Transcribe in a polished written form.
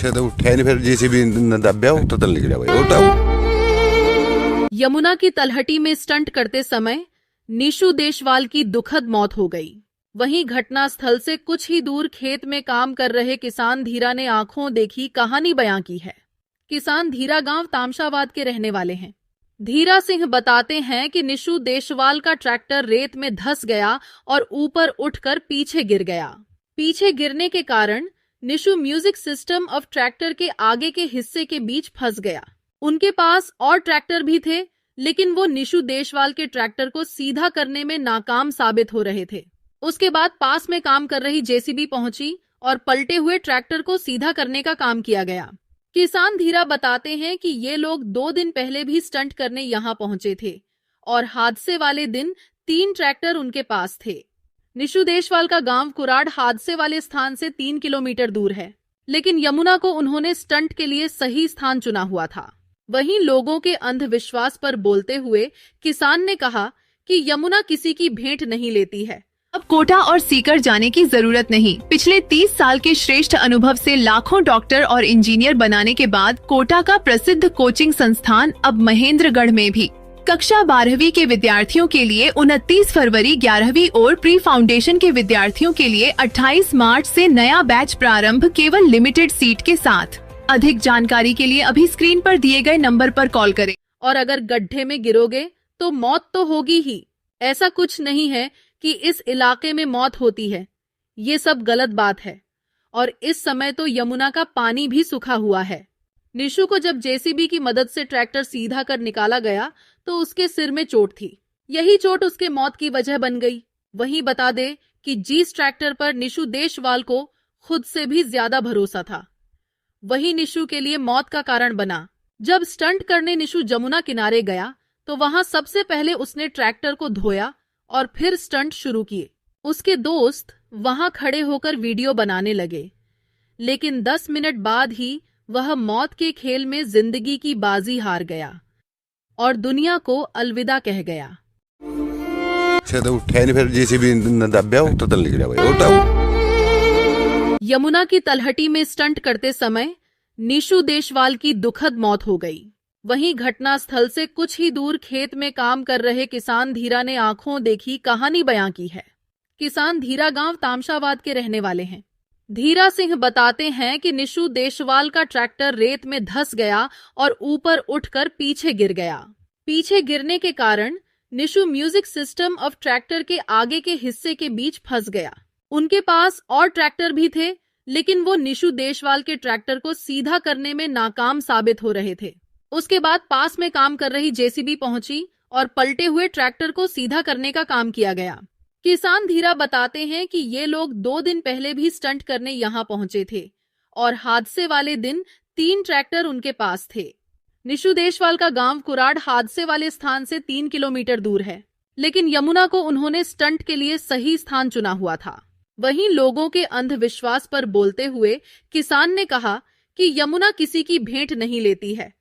तो उठा नहीं, फिर जेसीबी दब्या तो तल निकला भाई उठाओ। यमुना की तलहटी में स्टंट करते समय निशु देशवाल की दुखद मौत हो गई। वहीं घटना स्थल से कुछ ही दूर खेत में काम कर रहे किसान धीरा ने आंखों देखी कहानी बयां की है। किसान धीरा गांव तामशाबाद के रहने वाले हैं। धीरा सिंह बताते हैं कि निशु देशवाल का ट्रैक्टर रेत में धंस गया और ऊपर उठकर पीछे गिर गया। पीछे गिरने के कारण Nishu music system of tractor के आगे के हिस्से के बीच फंस गया। उनके पास और ट्रैक्टर भी थे, लेकिन वो निशु देशवाल के ट्रैक्टर को सीधा करने में नाकाम साबित हो रहे थे। उसके बाद पास में काम कर रही जेसीबी पहुंची और पलटे हुए ट्रैक्टर को सीधा करने का काम किया गया। किसान धीरा बताते हैं कि ये लोग 2 दिन पहले भी स्टंट करने यहां पहुंचे थे और हादसे वाले दिन 3 ट्रैक्टर उनके पास थे। निशु देशवाल का गांव कुराड़ हादसे वाले स्थान से 3 किलोमीटर दूर है, लेकिन यमुना को उन्होंने स्टंट के लिए सही स्थान चुना हुआ था। वहीं लोगों के अंधविश्वास पर बोलते हुए किसान ने कहा कि यमुना किसी की भेंट नहीं लेती है। अब कोटा और सीकर जाने की जरूरत नहीं। पिछले 30 साल के श्रेष्ठ अनुभव से लाखों डॉक्टर और इंजीनियर बनाने के बाद कोटा का प्रसिद्ध कोचिंग संस्थान अब महेंद्रगढ़ में भी कक्षा 12वीं के विद्यार्थियों के लिए 29 फरवरी 11वीं और प्री फाउंडेशन के विद्यार्थियों के लिए 28 मार्च से नया बैच प्रारंभ, केवल लिमिटेड सीट के साथ। अधिक जानकारी के लिए अभी स्क्रीन पर दिए गए नंबर पर कॉल करें। और अगर गड्ढे में गिरोगे तो मौत तो होगी ही। ऐसा कुछ नहीं है कि इस इलाके में मौत होती है, ये सब गलत बात है। और इस समय तो यमुना का पानी भी सूखा हुआ है। निशु को जब जेसीबी की मदद से ट्रैक्टर सीधा कर निकाला गया तो उसके सिर में चोट थी। यही चोट उसके मौत की वजह बन गई। वहीं बता दे कि जिस ट्रैक्टर पर निशु देशवाल को खुद से भी ज्यादा भरोसा था, वही निशु के लिए मौत का कारण बना। जब स्टंट करने निशु जमुना किनारे गया तो वहां सबसे पहले उसने ट्रैक्टर को धोया और फिर स्टंट शुरू किए। उसके दोस्त वहां खड़े होकर वीडियो बनाने लगे, लेकिन 10 मिनट बाद ही वह मौत के खेल में जिंदगी की बाजी हार गया और दुनिया को अलविदा कह गया। तो उठा नहीं, फिर जेसीबी दब्या तो तल निकला भाई उठाओ। यमुना की तलहटी में स्टंट करते समय निशु देशवाल की दुखद मौत हो गई। वहीं घटना स्थल से कुछ ही दूर खेत में काम कर रहे किसान धीरा ने आंखों देखी कहानी बयां की है। किसान धीरा गांव तामशाबाद के रहने वाले हैं। धीरा सिंह बताते हैं कि निशु देशवाल का ट्रैक्टर रेत में धंस गया और ऊपर उठकर पीछे गिर गया। पीछे गिरने के कारण Nishu music system of tractor के आगे के हिस्से के बीच फंस गया। उनके पास और ट्रैक्टर भी थे, लेकिन वो निशु देशवाल के ट्रैक्टर को सीधा करने में नाकाम साबित हो रहे थे। उसके बाद पास में काम कर रही जेसीबी पहुंची और पलटे हुए ट्रैक्टर को सीधा करने का काम किया गया। किसान धीरा बताते हैं कि ये लोग 2 दिन पहले भी स्टंट करने यहां पहुंचे थे और हादसे वाले दिन 3 ट्रैक्टर उनके पास थे। निशु देशवाल का गांव कुराड़ हादसे वाले स्थान से 3 किलोमीटर दूर है, लेकिन यमुना को उन्होंने स्टंट के लिए सही स्थान चुना हुआ था। वहीं लोगों के अंधविश्वास पर बोलते हुए किसान ने कहा कि यमुना किसी की भेंट नहीं लेती है।